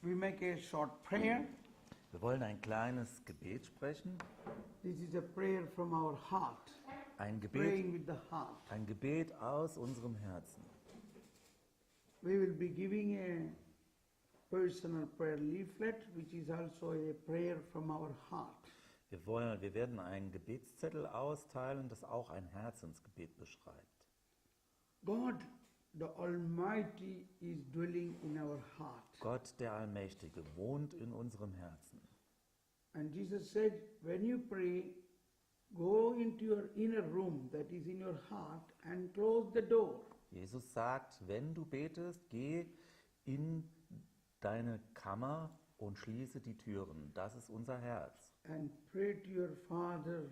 We make a short prayer. Wir wollen ein kleines Gebet sprechen. This is a prayer from our heart. Ein Praying Gebet, with the heart. ein Gebet aus unserem Herzen. We will be giving a personal prayer leaflet, which is also a prayer from our heart. Wir werden einen Gebetszettel austeilen, das auch ein Herzensgebet beschreibt. God, the Almighty, is dwelling in our heart. Gott, der Allmächtige, wohnt in unserem Herzen. And Jesus said, when you pray, go into your inner room that is in your heart and close the door. Jesus sagt, wenn du betest, geh in deine Kammer und schließe die Türen. Das ist unser Herz. And pray to your Father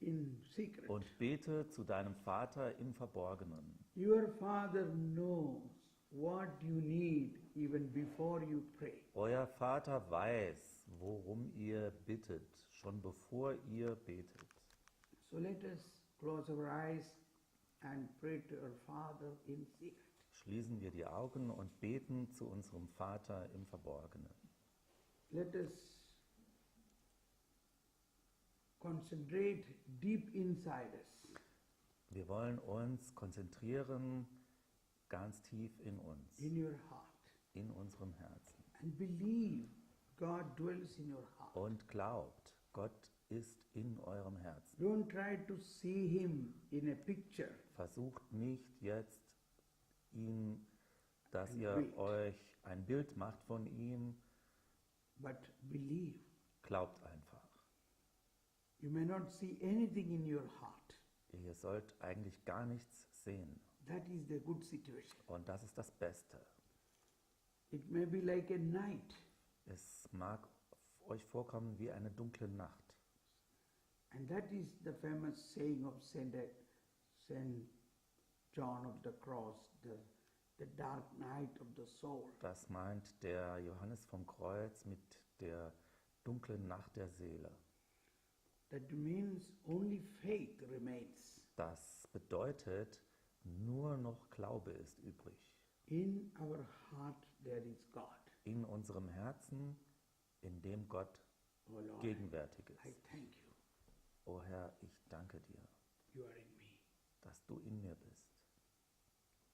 in secret. Und bete zu deinem Vater im Verborgenen. Your Father knows what you need even before you pray. Euer Vater weiß, worum ihr bittet, schon bevor ihr betet. So let us close our eyes and pray to our Father in secret. Schließen wir die Augen und beten zu unserem Vater im Verborgenen. Let us concentrate deep inside us. Wir wollen uns konzentrieren, ganz tief in uns, In your heart. in unserem Herzen. And believe God dwells in your heart. Und glaubt, Gott ist in eurem Herzen. Don't try to see Him in a picture. Versucht nicht jetzt, dass Ein ihr Bild. euch ein Bild macht von ihm. But believe. Glaubt einfach. You may not see anything in your heart. Ihr sollt eigentlich gar nichts sehen. That is the good situation. Und das ist das Beste. It may be like a night. Es mag euch vorkommen wie eine dunkle Nacht. And that is the famous saying of Saint John of the Cross, the dark night of the soul. Das meint der Johannes vom Kreuz mit der dunklen Nacht der Seele. That means only faith remains. Das bedeutet, nur noch Glaube ist übrig. In our heart there is God. In unserem Herzen, in dem Gott Oh Lord, gegenwärtig I ist. thank you. O Herr, ich danke dir, You are in me. dass du in mir bist.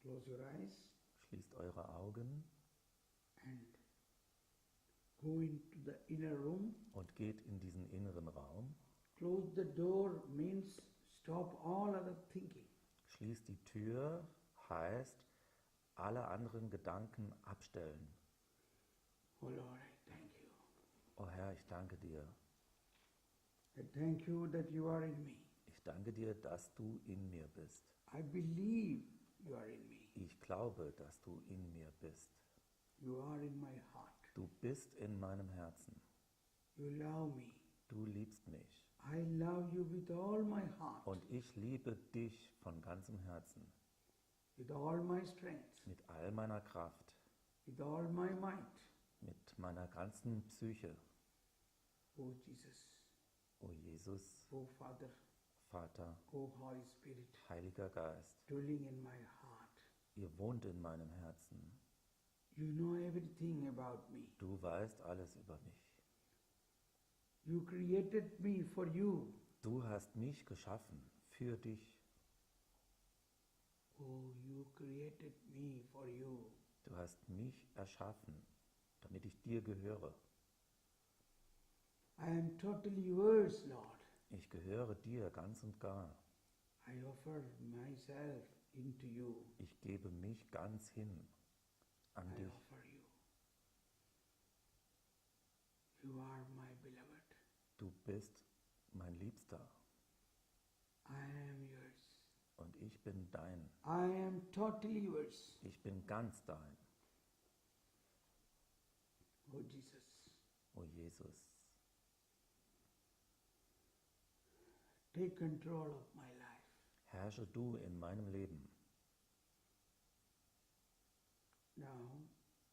Close your eyes Schließt eure Augen and go into the inner room. und geht in diesen inneren Raum. Close the door means stop all other thinking. Schließt die Tür heißt, alle anderen Gedanken abstellen. Oh Lord, I thank you. O Herr, ich danke dir. I thank you that you are in me. Ich danke dir, dass du in mir bist. I believe you are in me. Ich glaube, dass du in mir bist. You are in my heart. Du bist in meinem Herzen. You love me. Du liebst mich. I love you with all my heart, Und ich liebe dich von ganzem Herzen. with all my strength, Mit all meiner Kraft. with all my might. Mit meiner ganzen Psyche. Oh Jesus, O Jesus, oh Father, Vater, oh Holy Spirit, Heiliger Geist, dwelling in my heart. ihr wohnt in meinem Herzen. You know everything about me. Du weißt alles über mich. You created me for you. Du hast mich geschaffen für dich. Oh, you created me for you. Du hast mich erschaffen, damit ich dir gehöre. I am totally yours, Lord. Ich gehöre dir ganz und gar. I offer myself into you. Ich gebe mich ganz hin an I dich. offer you. You are my beloved. Du bist mein Liebster I am yours. und ich bin dein. I am totally yours. Ich bin ganz dein. Oh Jesus, O Jesus, take control of my life. herrsche du in meinem Leben. Now,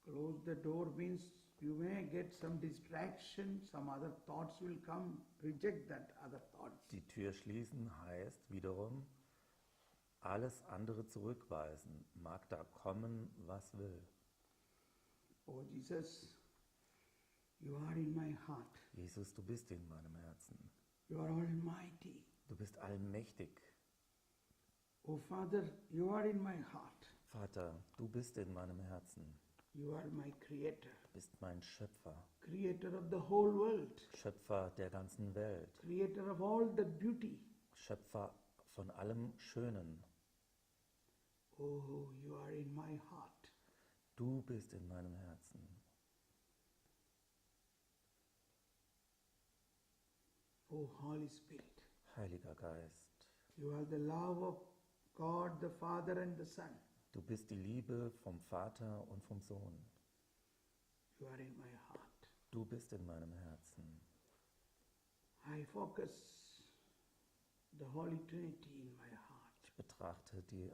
close the door means you may get some distraction, some other thoughts will come. Reject that other thoughts. Die Tür schließen heißt wiederum, alles andere zurückweisen, mag da kommen, was will. Oh Jesus, you are in my heart. Jesus, du bist in meinem Herzen. You are almighty. Du bist allmächtig. Oh Father, you are in my heart. Vater, du bist in meinem Herzen. You are my creator. Du bist mein Schöpfer. Creator of the whole world. Schöpfer der ganzen Welt. Creator of all the beauty. Schöpfer von allem Schönen. Oh, you are in my heart. Du bist in meinem Herzen. Oh, Holy Spirit. Heiliger Geist, You are the love of God, the Father and the Son. du bist die Liebe vom Vater und vom Sohn. You are in my heart. Du bist in meinem Herzen. I focus the Holy Trinity in my heart. Ich betrachte die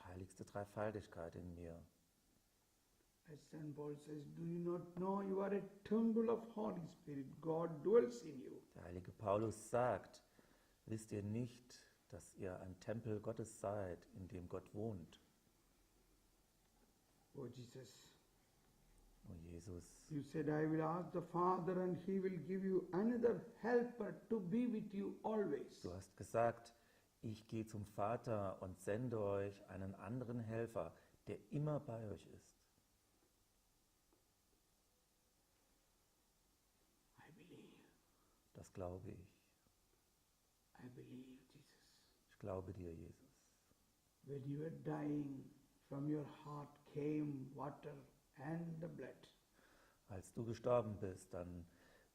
heiligste Dreifaltigkeit in mir. As St. Paul says, do you not know you are a temple of Holy Spirit? God dwells in you. Der heilige Paulus sagt, wisst ihr nicht, dass ihr ein Tempel Gottes seid, in dem Gott wohnt? Oh Jesus, O Jesus, you said, I will ask the Father and he will give you another helper to be with you always. du hast gesagt, ich gehe zum Vater und sende euch einen anderen Helfer, der immer bei euch ist. I believe. Das glaube ich. I believe, Jesus. Ich glaube dir, Jesus. When you were dying, from your heart came water and the blood. Als du gestorben bist, dann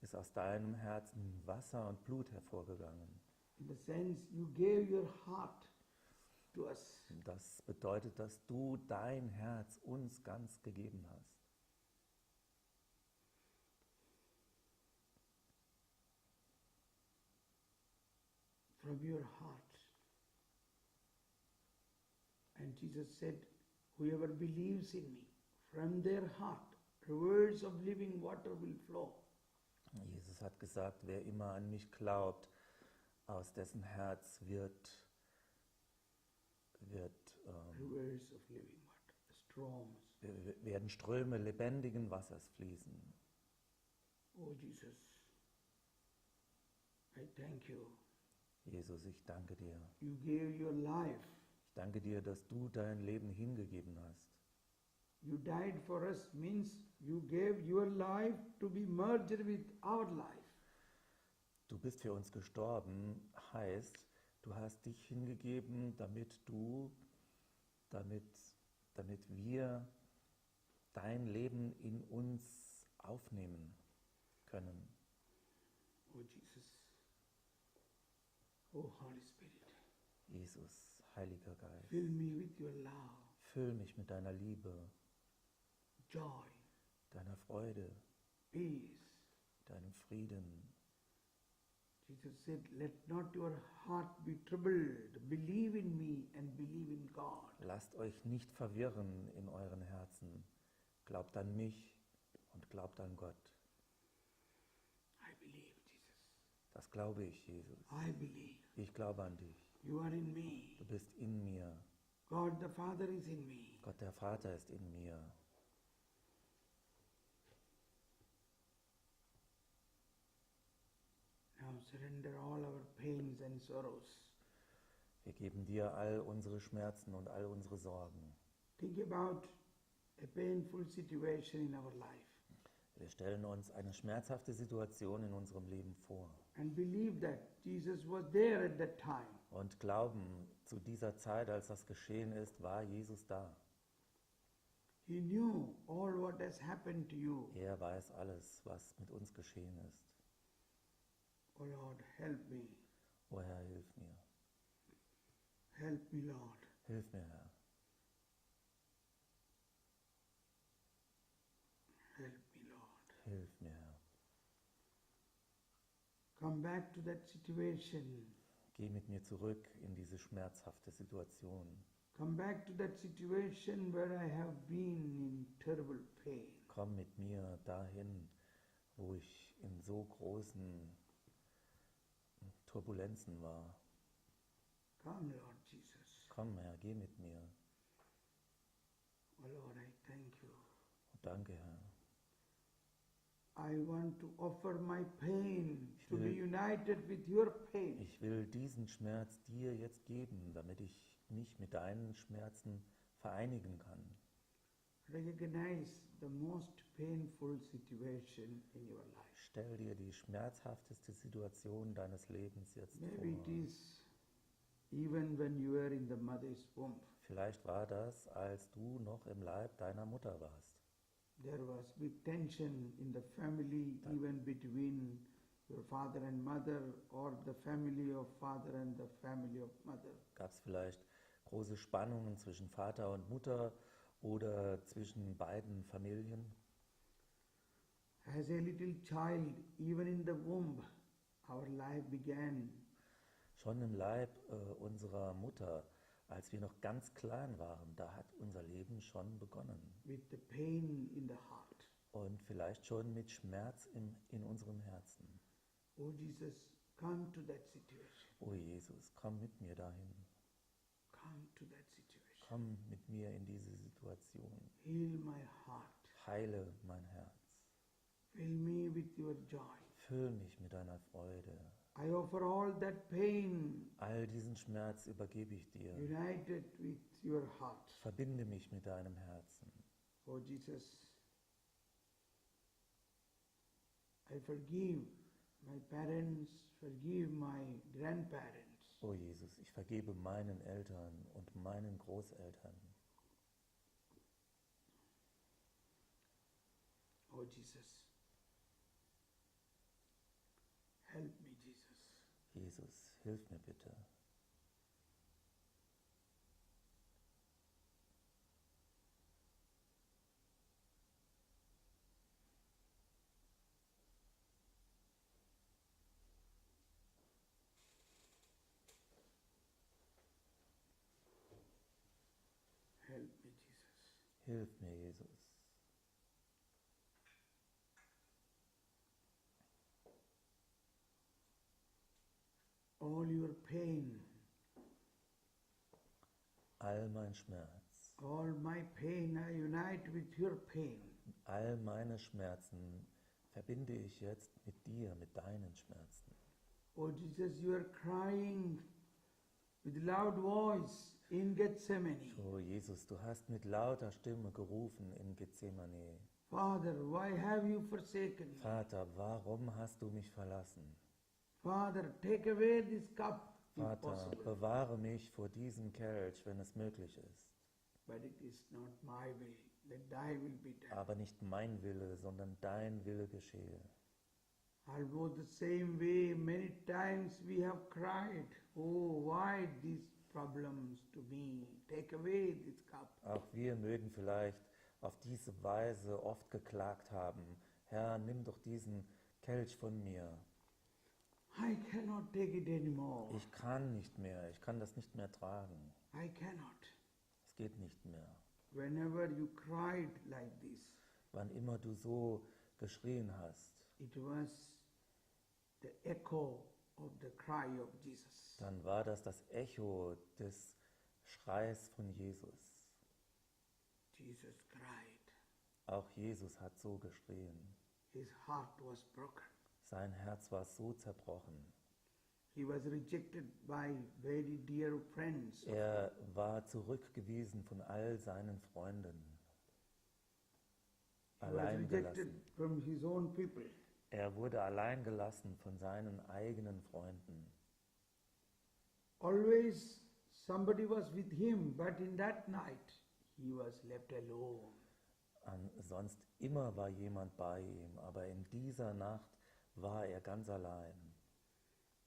ist aus deinem Herzen Wasser und Blut hervorgegangen. In the sense you gave your heart to us. Das bedeutet, dass du dein Herz uns ganz gegeben hast. From your heart. And Jesus said, whoever believes in me, from their heart, rivers of living water will flow. Jesus hat gesagt, wer immer an mich glaubt, aus dessen Herz Rivers of living water, storms. werden Ströme lebendigen Wassers fließen. Oh Jesus, I thank you. Jesus, ich danke dir. You gave your life. Ich danke dir, dass du dein Leben hingegeben hast. You died for us means you gave your life to be merged with our life. Du bist für uns gestorben, heißt, du hast dich hingegeben, damit wir dein Leben in uns aufnehmen können. Oh Jesus, oh Holy Spirit, Jesus, Heiliger Geist, fill me with your love, füll mich mit deiner Liebe, joy, deiner Freude, peace. deinem Frieden. Jesus said, let not your heart be troubled. Believe in me and believe in God. Lasst euch nicht verwirren in euren Herzen. Glaubt an mich und glaubt an Gott. I believe, Jesus. Das glaube ich, Jesus. I believe. Ich glaube an dich. You are in me. Du bist in mir. God the Father is in me. Gott der Vater ist in mir. Now surrender all our pains and sorrows. Wir geben dir all unsere Schmerzen und all unsere Sorgen. Think about a painful situation in our life Wir stellen uns eine schmerzhafte Situation in unserem Leben vor and believe that Jesus was there at that time. und glauben, zu dieser Zeit, als das geschehen ist, war Jesus da. He knew all what has happened to you. Er weiß alles, was mit uns geschehen ist. Oh Lord, help me. O Herr, hilf mir. Help me, Lord. Hilf mir, Herr. Help me, Lord. Hilf mir, Herr. Come back to that situation. Geh mit mir zurück in diese schmerzhafte Situation. Come back to that situation where I have been in terrible pain. Komm mit mir dahin, wo ich in so großen Turbulenzen war. Come, Lord Jesus. Komm, Herr, geh mit mir. Oh Lord, I thank you. Danke, Herr. I want to offer my pain Ich to be will- united with your pain. Ich will diesen Schmerz dir jetzt geben, damit ich mich mit deinen Schmerzen vereinigen kann. Recognize the most painful situation in your life. Stell dir die schmerzhafteste Situation deines Lebens jetzt Maybe it vor. is even when you were in the mother's womb. Vielleicht war das, als du noch im Leib deiner Mutter warst. There was big tension in the family, even between your father and mother, or the family of father and the family of mother. Gab es vielleicht große Spannungen zwischen Vater und Mutter oder zwischen beiden Familien? As a little child, even in the womb, our life began. Schon im Leib unserer Mutter, als wir noch ganz klein waren, da hat unser Leben schon begonnen. With the pain in the heart. Und vielleicht schon mit Schmerz in unserem Herzen. Oh Jesus, come to that situation. O Jesus, komm mit mir dahin. Come to that situation. Komm mit mir in diese Situation. Heal my heart. Heile mein Herz. Fill me with your joy. Füll mich mit deiner Freude. I offer all that pain All diesen Schmerz übergebe ich dir. united with your heart. Verbinde mich mit deinem Herzen. Oh Jesus, I forgive my parents, forgive my grandparents. O Jesus, ich vergebe meinen Eltern und meinen Großeltern. Oh Jesus, help me, Jesus. Jesus, hilf mir bitte. Help me, Jesus. Hilf mir, Jesus. All your pain, All mein Schmerz, all my pain, I unite with your pain. all meine Schmerzen verbinde ich jetzt mit dir, mit deinen Schmerzen. Oh Jesus, you are crying with loud voice in Gethsemane. O Jesus, du hast mit lauter Stimme gerufen in Gethsemane. Father, why have you forsaken me? Vater, warum hast du mich verlassen? Father, take away this cup if Vater, possible. bewahre mich vor diesem Kelch, wenn es möglich ist. But it is not my will, that thy will be done. Aber nicht mein Wille, sondern dein Wille geschehe. Almost the same way, many times we have cried, oh, why these problems to me? Take away this cup. Auch wir mögen vielleicht auf diese Weise oft geklagt haben, Herr, nimm doch diesen Kelch von mir. I cannot take it anymore. Ich kann nicht mehr, ich kann das nicht mehr tragen. I cannot. Es geht nicht mehr. Whenever you cried like this, Wann immer du so geschrien hast, it was the echo of the cry of Jesus. dann war das Echo des Schreis von Jesus. Jesus cried. Auch Jesus hat so geschrien. His heart was broken. Sein Herz war so zerbrochen. He was rejected by very dear friends. Er war zurückgewiesen von all seinen Freunden. He was Allein rejected gelassen. from his own people. Er wurde allein gelassen von seinen eigenen Freunden. Always somebody was with him, but in that night he was left alone. Sonst immer war jemand bei ihm, aber in dieser Nacht war er ganz allein.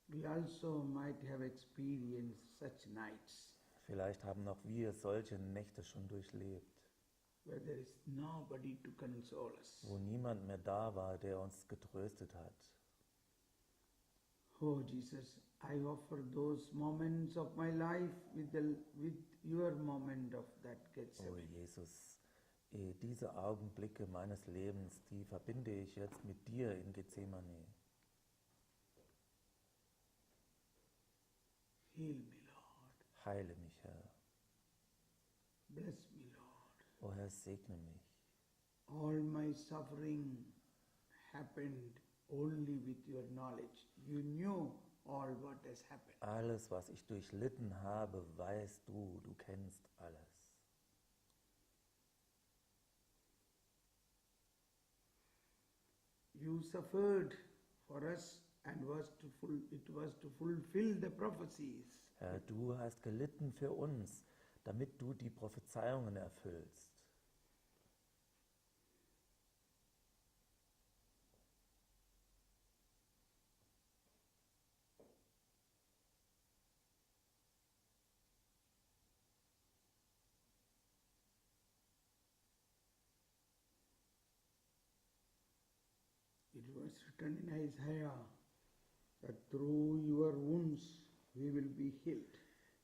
We also might have experienced such nights Vielleicht haben auch wir solche Nächte schon durchlebt, where there is nobody to console us. wo niemand mehr da war, der uns getröstet hat. Oh Jesus, I offer those moments of my life with your moment of that Oh Gethsemane. Jesus, diese Augenblicke meines Lebens, die verbinde ich jetzt mit dir in Gethsemane. Heal me, Lord. Heile mich, Herr. Bless me, Lord. O Herr, segne mich. All my suffering, happened only with your knowledge. You knew all what has happened. Alles, was ich durchlitten habe, weißt du, du kennst alles. You suffered for us and it was to fulfill the prophecies. Herr, du hast gelitten für uns, damit du die Prophezeiungen erfüllst. It was written in Isaiah that through your wounds we will be healed.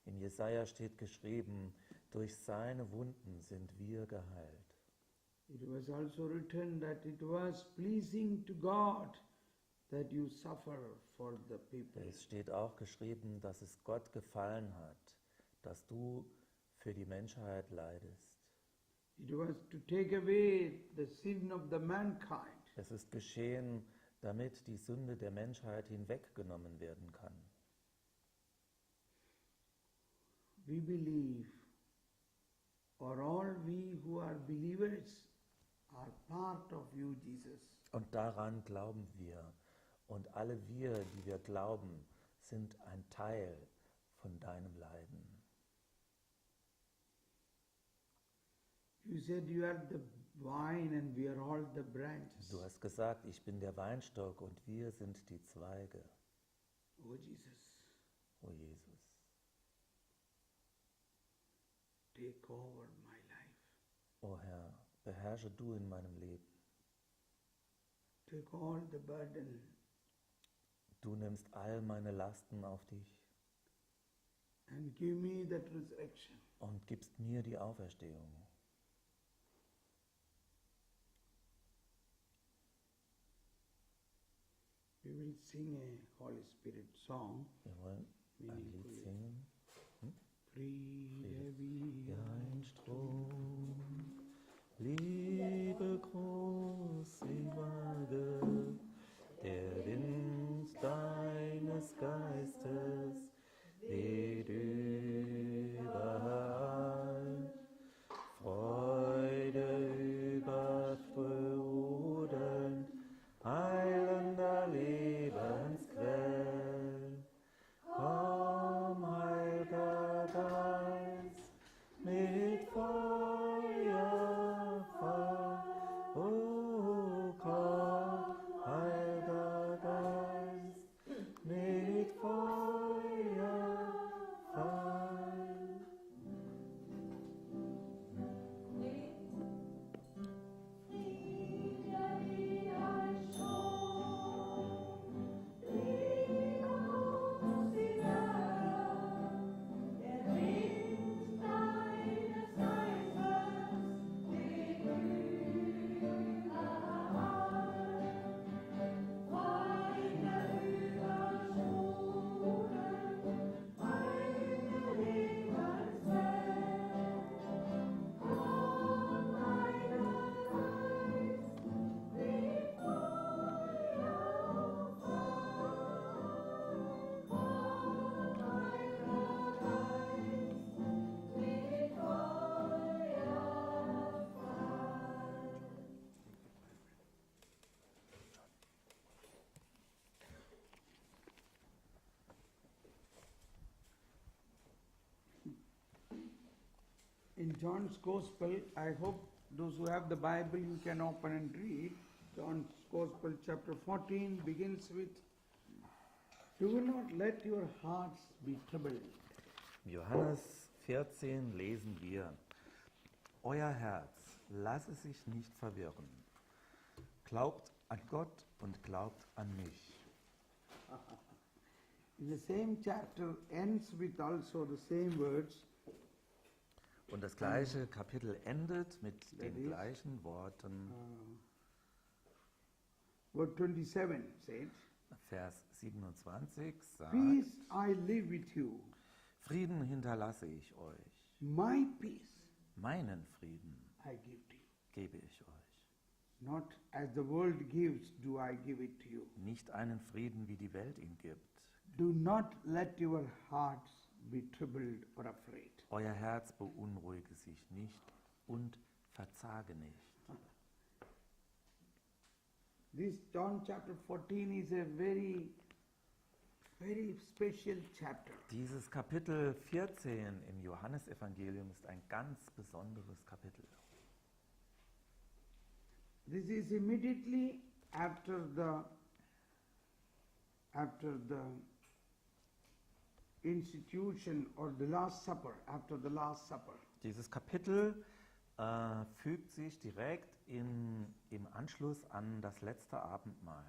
In Jesaja steht geschrieben, durch seine Wunden sind wir geheilt. It was also written that it was pleasing to God that you suffer for the people. Es steht auch geschrieben, dass es Gott gefallen hat, dass du für die Menschheit leidest. It was to take away the sin of the mankind. Es ist geschehen, damit die Sünde der Menschheit hinweggenommen werden kann. We believe, or all we who are believers are part of you, Jesus. Und daran glauben wir. Und alle wir, die wir glauben, sind ein Teil von deinem Leiden. You said you are the vine and we are all the branches. Du hast gesagt, ich bin der Weinstock und wir sind die Zweige. Oh Jesus, O Jesus, take over my life. o Herr, beherrsche du in meinem Leben. Take all the burden. Du nimmst all meine Lasten auf dich And give me that resurrection. und gibst mir die Auferstehung. We will sing a Holy Spirit song. Wir wollen ein Lied singen. Friede wie Ein Strom, Liebe groß wie Waage, der Wind deines Geistes weht überall. Freude übersprudelnd, heilender Lebensquell. Komm, Heiliger Geist, mit Feuer fall. Oh, komm, Heiliger Geist, mit Feuer fall. In John's Gospel, I hope those who have the Bible you can open and read. John's Gospel chapter 14 begins with, "Do not let your hearts be troubled." Im Johannes 14 lesen wir, Euer Herz, lasse sich nicht verwirren. Glaubt an Gott und glaubt an mich. The same chapter ends with also the same words. Und das gleiche Kapitel endet mit den is, gleichen Worten. Verse 27 said, Vers 27 sagt, "Peace I live with you, Frieden hinterlasse ich euch, my peace meinen Frieden I give to you." gebe ich euch. Not as the world gives, do I give it to you. Nicht einen Frieden, wie die Welt ihn gibt. Do not let your hearts be troubled or afraid. Euer Herz beunruhige sich nicht und verzage nicht. This John chapter 14 is a very, very special chapter. Dieses Kapitel 14 im Johannesevangelium ist ein ganz besonderes Kapitel. This is immediately after the institution or the Last Supper, after the Last Supper. Dieses Kapitel fügt sich direkt im Anschluss an das letzte Abendmahl.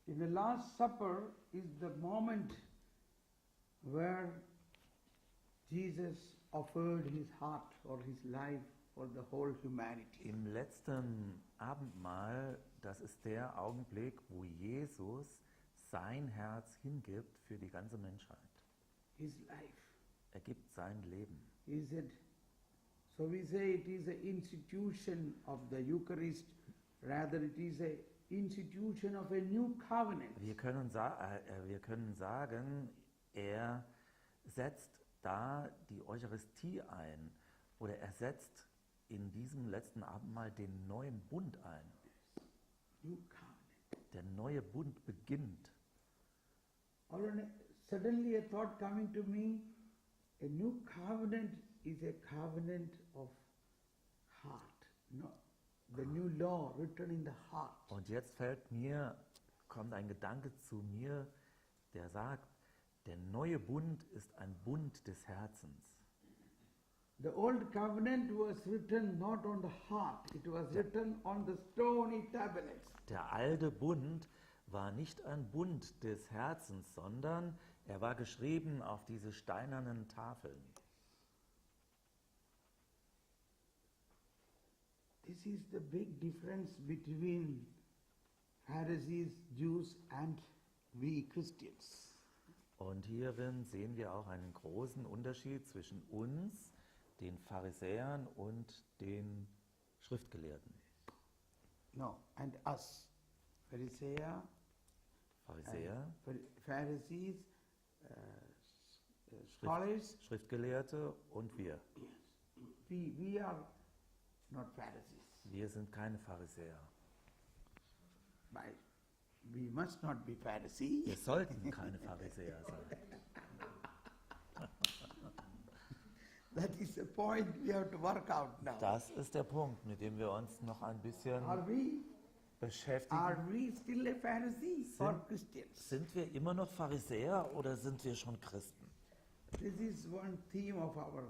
In the Last Supper is the moment where Jesus offered his heart or his life for the whole humanity. Im letzten Abendmahl, das ist der Augenblick, wo Jesus sein Herz hingibt für die ganze Menschheit. His life. Er gibt sein Leben. He said, so we say it is an institution of the Eucharist, rather it is an institution of a new covenant. Wir können sagen, er setzt da die Eucharistie ein oder er setzt in diesem letzten Abendmahl den neuen Bund ein. New covenant. Der neue Bund beginnt. Suddenly a thought coming to me, a new covenant is a covenant of heart. No, the new law written in the heart. Und jetzt kommt ein Gedanke zu mir, der sagt, der neue Bund ist ein Bund des Herzens. The old covenant was written not on the heart, it was written on the stony tablets. Der alte Bund war nicht ein Bund des Herzens, sondern er war geschrieben auf diese steinernen Tafeln. This is the big difference between Pharisees, Jews and we Christians. Und hierin sehen wir auch einen großen Unterschied zwischen uns, den Pharisäern und den Schriftgelehrten. No, and us. Pharisees, Pharisees, scholars. Schriftgelehrte und wir. Yes. We are not Pharisees. Wir sind keine Pharisäer. We must not be Pharisees. Wir sollten keine Pharisäer sein. That is the point we have to work out now. Das ist der Punkt, mit dem wir uns noch ein bisschen beschäftigen. Are we still a Pharisees or Christians? Sind wir immer noch Pharisäer oder sind wir schon Christen? This is one theme of our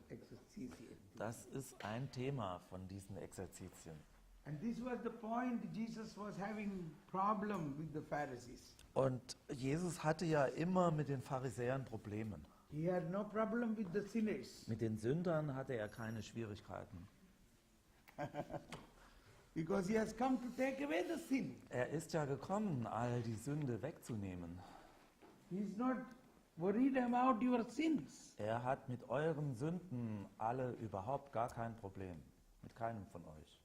exercises. Das ist ein Thema von diesen Exerzitien. And this was the point Jesus was having problem with the Pharisees. Und Jesus hatte ja immer mit den Pharisäern Probleme. He had no problem with the sinners. Mit den Sündern hatte er keine Schwierigkeiten. Because he has come to take away the sin. Er ist ja gekommen, all die Sünde wegzunehmen. He is not worried about your sins. Er hat mit euren Sünden alle überhaupt gar kein Problem. Mit keinem von euch.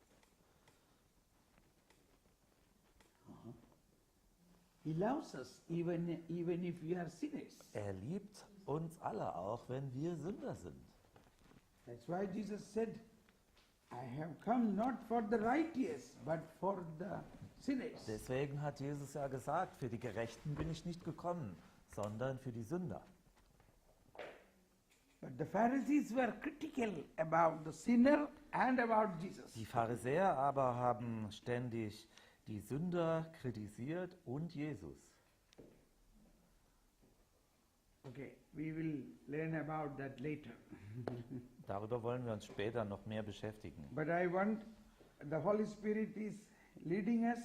He loves us even if we are sinners. Er liebt uns alle, auch wenn wir Sünder sind. That's why Jesus said, I have come not for the righteous, but for the sinners. Deswegen hat Jesus ja gesagt, für die Gerechten bin ich nicht gekommen, sondern für die Sünder. But the Pharisees were critical about the sinner and about Jesus. Die Pharisäer aber haben ständig die Sünder kritisiert und Jesus. Okay, we will learn about that later. Darüber wollen wir uns später noch mehr beschäftigen. But I want, the Holy Spirit is leading us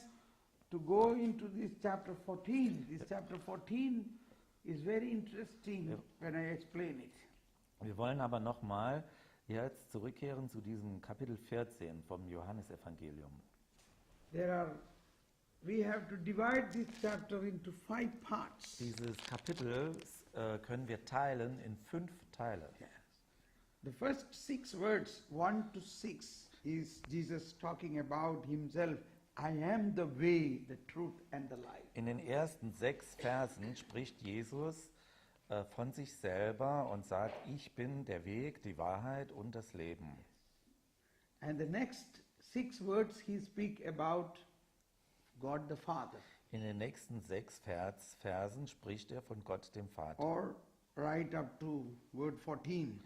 to go into this chapter 14. This chapter 14 is very interesting when I explain it. Wir wollen aber nochmal jetzt zurückkehren zu diesem Kapitel 14 vom Johannesevangelium. We have to divide this chapter into 5 parts. Dieses Kapitel können wir teilen in 5 Teile. Yes. The first 6 words, 1 to 6, is Jesus talking about himself. I am the way, the truth and the life. In den ersten 6 Versen spricht Jesus von sich selber und sagt, ich bin der Weg, die Wahrheit und das Leben. And the next 6 words he speak about God the Father, In den nächsten 6 Versen spricht er von Gott dem Vater. or right up to word 14,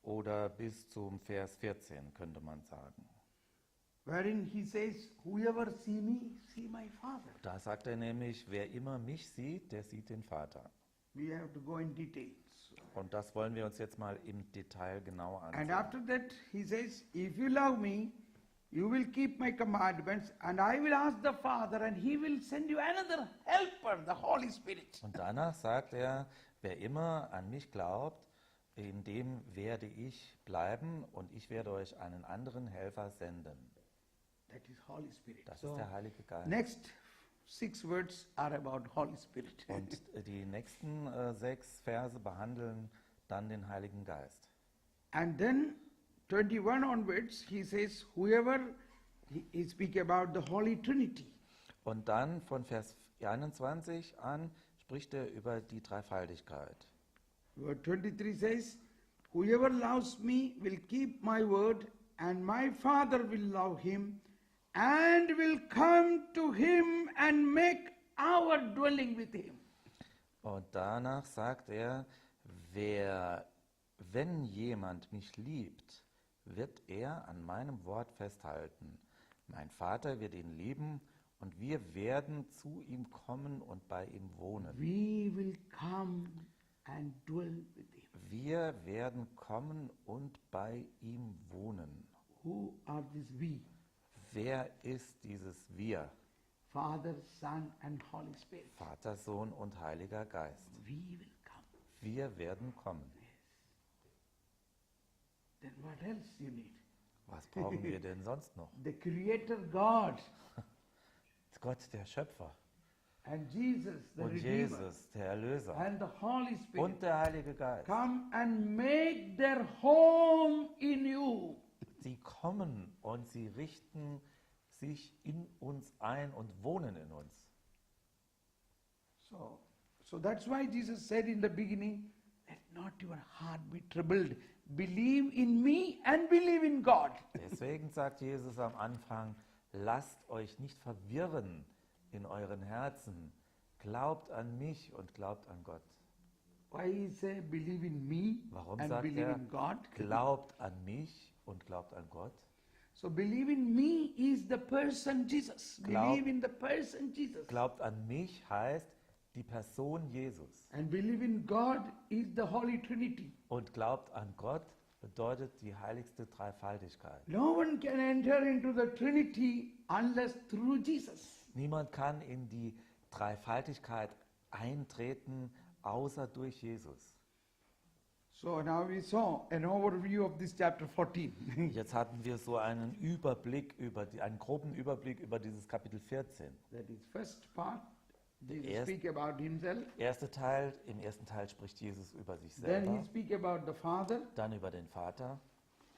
Oder bis zum Vers 14 könnte man sagen. wherein he says, whoever see me, see my Father. Da sagt er nämlich, wer immer mich sieht, der sieht den Vater. We have to go in details. Und das wollen wir uns jetzt mal im Detail genau And ansehen. after that he says, if you love me, you will keep my commandments, and I will ask the Father, and he will send you another helper, the Holy Spirit. Und danach sagt er, wer immer an mich glaubt, in dem werde ich bleiben und ich werde euch einen anderen Helfer senden. That is Holy Spirit. Das So, ist der Heilige Geist. next 6 words are about Holy Spirit. Und die nächsten 6 Verse behandeln dann den Heiligen Geist. And then 21 onwards, he says, whoever, he speak about the Holy Trinity. Und dann von Vers 21 an spricht er über die Dreifaltigkeit. Word 23 says, whoever loves me will keep my word, and my Father will love him, and will come to him and make our dwelling with him. Und danach sagt er, wenn jemand mich liebt, wird er an meinem Wort festhalten. Mein Vater wird ihn lieben und wir werden zu ihm kommen und bei ihm wohnen. We will come and dwell with him. Wir werden kommen und bei ihm wohnen. Who are these we? Wer ist dieses Wir? Father, Son, and Holy Spirit. Vater, Sohn und Heiliger Geist. We will come. Wir werden kommen. Then what else you need? Was brauchen wir denn sonst noch? The Creator God Gott, der Schöpfer. and Jesus, the Und Redeemer, Jesus, der Erlöser. and the Holy Spirit Und der Heilige Geist. come and make their home in you. Sie kommen und sie richten sich in uns ein und wohnen in uns. So that's why Jesus said in the beginning, let not your heart be troubled. Believe in me and believe in God. Deswegen sagt Jesus am Anfang, lasst euch nicht verwirren in euren Herzen. Glaubt an mich und glaubt an Gott. Why he say believe in me Warum and sagt believe er, in God? glaubt an mich und glaubt an Gott? So believe in me is the person Jesus. Glaub- Believe in the person Jesus. Glaubt an mich heißt die Person Jesus. And believe in God is the Holy Trinity. Und glaubt an Gott bedeutet die heiligste Dreifaltigkeit. No one can enter into the Trinity unless through Jesus. Niemand kann in die Dreifaltigkeit eintreten, außer durch Jesus. So now we saw an overview of this chapter 14. Jetzt hatten wir so einen einen groben Überblick über dieses Kapitel 14. That is first part. Jesus Erst- speak about himself. Im ersten Teil spricht Jesus über sich Then he selber, speak about the Father. dann über den Vater,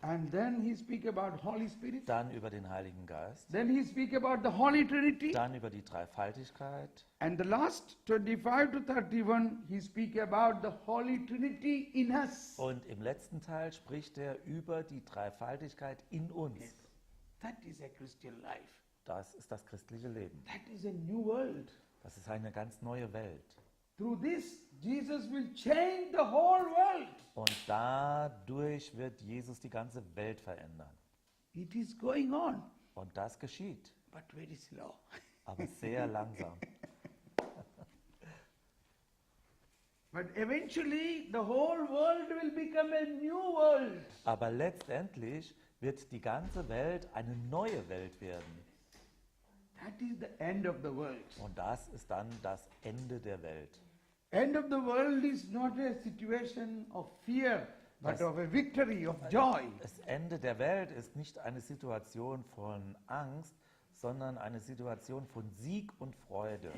And then he speak about Holy Spirit. dann über den Heiligen Geist, Then he speak about the Holy Trinity. dann über die Dreifaltigkeit And the last 25 to 31, he speak about the Holy Trinity in us. und im letzten Teil spricht er über die Dreifaltigkeit in uns. That is a Christian life. Das ist das christliche Leben. That is a new world. Das ist eine ganz neue Welt. Through this, Jesus will change the whole world. Und dadurch wird Jesus die ganze Welt verändern. It is going on, Und das geschieht, but very slow. aber sehr langsam. But eventually, the whole world will become a new world. Aber letztendlich wird die ganze Welt eine neue Welt werden. That is the end of the world. Und das ist dann das Ende der Welt. End of the world is not a situation of fear, but Das- of a victory, of joy. Das Ende der Welt ist nicht eine Situation von Angst, sondern eine Situation von Sieg und Freude.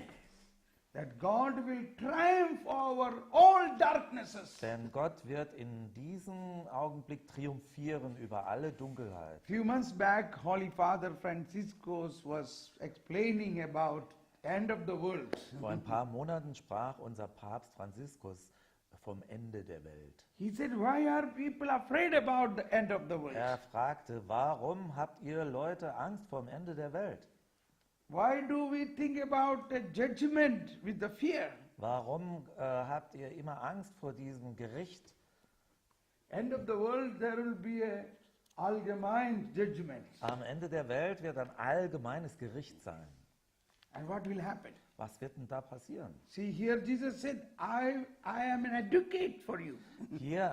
that God will triumph over all darknesses. Denn Gott wird in diesem Augenblick triumphieren über alle Dunkelheit. Few months back, Holy Father Franciscus was explaining about end of the world. Vor ein paar Monaten sprach unser Papst Franziskus vom Ende der Welt. He said, why are people afraid about the end of the world? Er fragte, warum habt ihr Leute Angst vor dem Ende der Welt? Why do we think about a judgment with the fear? Warum habt ihr immer Angst vor diesem Gericht? End of the world, there will be a allgemein judgment. Am Ende der Welt wird ein allgemeines Gericht sein. And what will happen? Was wird denn da passieren? See, here Jesus said, I am an advocate for you. Hier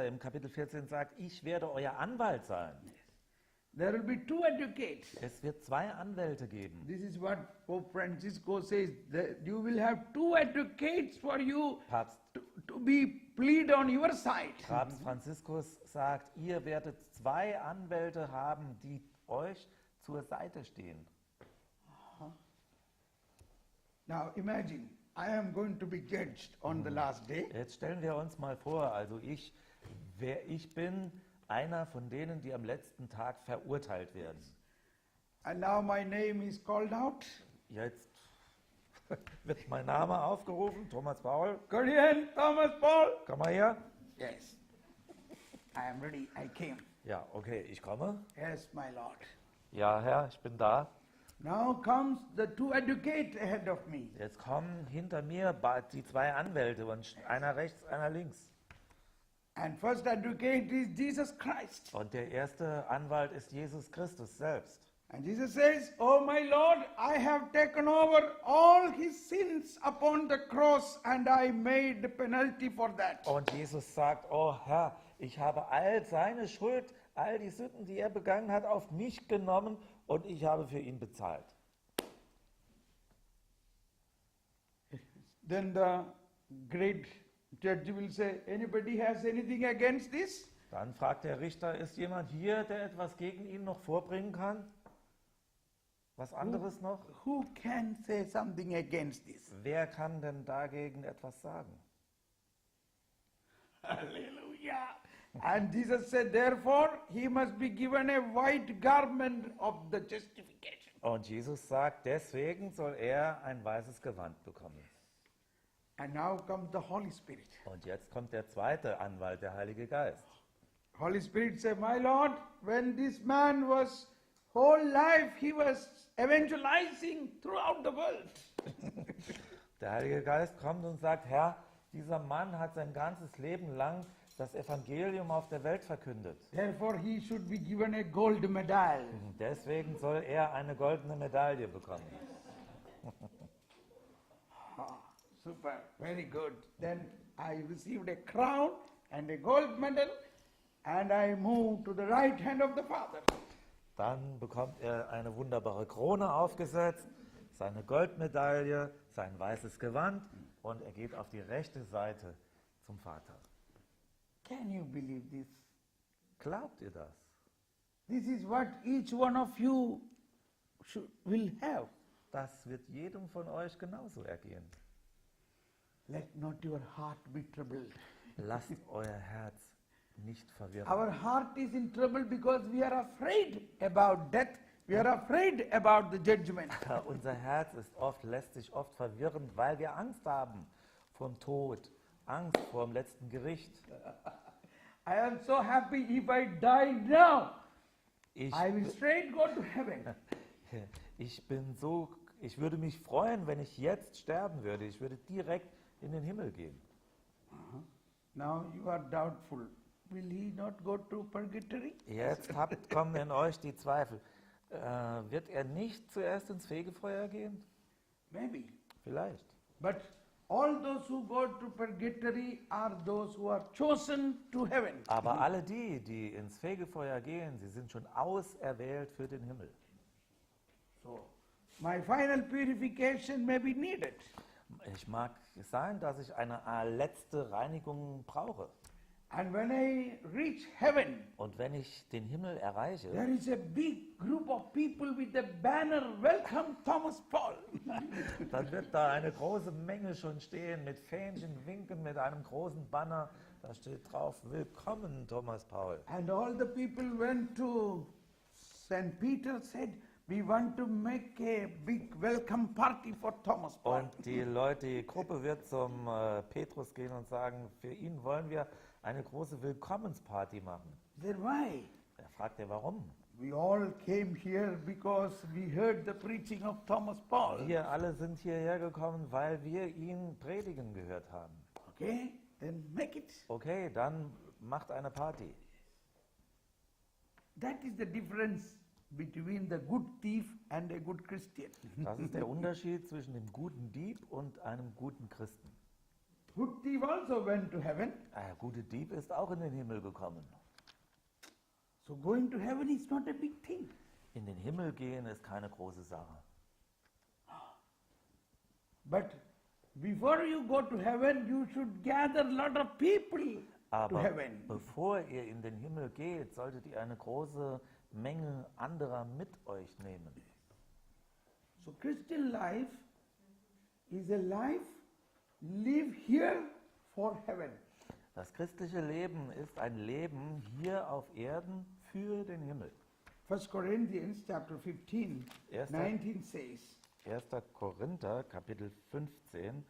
im Kapitel 14 sagt, ich werde euer Anwalt sein. There will be two advocates. Es wird zwei Anwälte geben. This is what Pope Francisco says, that you will have two advocates for you Papst, to be plead on your side. Papst Franziskus sagt, ihr werdet zwei Anwälte haben, die euch zur Seite stehen. Now imagine, I am going to be judged on the last day. Jetzt stellen wir uns mal vor, also ich bin einer von denen, die am letzten Tag verurteilt werden. And now my name is called out. Jetzt wird mein Name aufgerufen, Thomas Paul. Korean Thomas Paul. Komm mal her. Yes. I am ready. I came. Ja, okay, ich komme. Yes, my Lord. Ja, Herr, ich bin da. Now comes the two advocates ahead of me. Jetzt kommen hinter mir die zwei Anwälte, und einer rechts, einer links. And first advocate is Jesus Christ. Und der erste Anwalt ist Jesus Christus selbst. And Jesus says, oh my Lord, I have taken over all his sins upon the cross and I made the penalty for that. Und Jesus sagt, oh Herr, ich habe all seine Schuld, all die Sünden, die er begangen hat, auf mich genommen und ich habe für ihn bezahlt. Then the great judge will say, anybody has anything against this? Dann fragt der Richter, ist jemand hier, der etwas gegen ihn noch vorbringen kann? Was anderes noch? Who can say something against this? Wer kann denn dagegen etwas sagen? Hallelujah. And Jesus said, therefore, he must be given a white garment of the justification. Und Jesus sagt, deswegen soll er ein weißes Gewand bekommen. And now comes the Holy Spirit. Und jetzt kommt der zweite Anwalt, der Heilige Geist. Holy Spirit said, my Lord, when this man was whole life, he was evangelizing throughout the world. Der Heilige Geist kommt und sagt, Herr, dieser Mann hat sein ganzes Leben lang das Evangelium auf der Welt verkündet. Therefore, he should be given a gold medal. Deswegen soll er eine goldene Medaille bekommen. Super, very good. Then I received a crown and a gold medal, and I moved to the right hand of the Father. Dann bekommt er eine wunderbare Krone aufgesetzt, seine Goldmedaille, sein weißes Gewand und er geht auf die rechte Seite zum Vater. Can you believe this? Glaubt ihr das? This is what each one of you will have. Das wird jedem von euch genauso ergehen. Let not your heart be troubled. Lasst euer Herz nicht verwirren. Our heart is in trouble because we are afraid about death. We are afraid about the judgment. Unser Herz lässt sich oft verwirren, weil wir Angst haben vom Tod, Angst vor dem letzten Gericht. I am so happy if I die now. Ich, I will straight go to heaven. ich würde mich freuen, wenn ich jetzt sterben würde. Ich würde direkt in den Himmel gehen. Now you are doubtful. Will he not go to purgatory? Jetzt kommen in euch die Zweifel. Wird er nicht zuerst ins Fegefeuer gehen? Maybe. Vielleicht. But all those who go to purgatory are those who are chosen to heaven. Aber alle die ins Fegefeuer gehen, sie sind schon auserwählt für den Himmel. So, my final purification may be needed. Es mag sein, dass ich eine letzte Reinigung brauche. And when I reach heaven, Und wenn ich den Himmel erreiche, there is a big group of people with a banner, welcome Thomas Paul. dann wird da eine große Menge schon stehen mit Fähnchen winken, mit einem großen Banner. Da steht drauf, willkommen Thomas Paul. And all the people went to St. Peter, said, we want to make a big welcome party for Thomas Paul. Und die Gruppe wird zum Petrus gehen und sagen, für ihn wollen wir eine große Willkommensparty machen. Then why? Er fragt er, warum? We all came here because we heard the preaching of Thomas Paul. Wir alle sind hierher gekommen, weil wir ihn predigen gehört haben. Okay, then make it. Okay, dann macht eine Party. That is the difference between the good thief and a good Christian. Das ist der Unterschied zwischen dem guten Dieb und einem guten Christen. Good thief also went to heaven. Der gute Dieb ist auch in den Himmel gekommen. So going to heaven is not a big thing. In den Himmel gehen ist keine große Sache. But before you go to heaven, you should gather a lot of people to Aber heaven. bevor ihr in den Himmel geht, solltet ihr eine große Menge anderer mit euch nehmen. So Christian life is a life live here for heaven. Das christliche Leben ist ein Leben hier auf Erden für den Himmel. 1 Corinthians chapter 15, Erster- 19 says, 1. Korinther, Kapitel 15,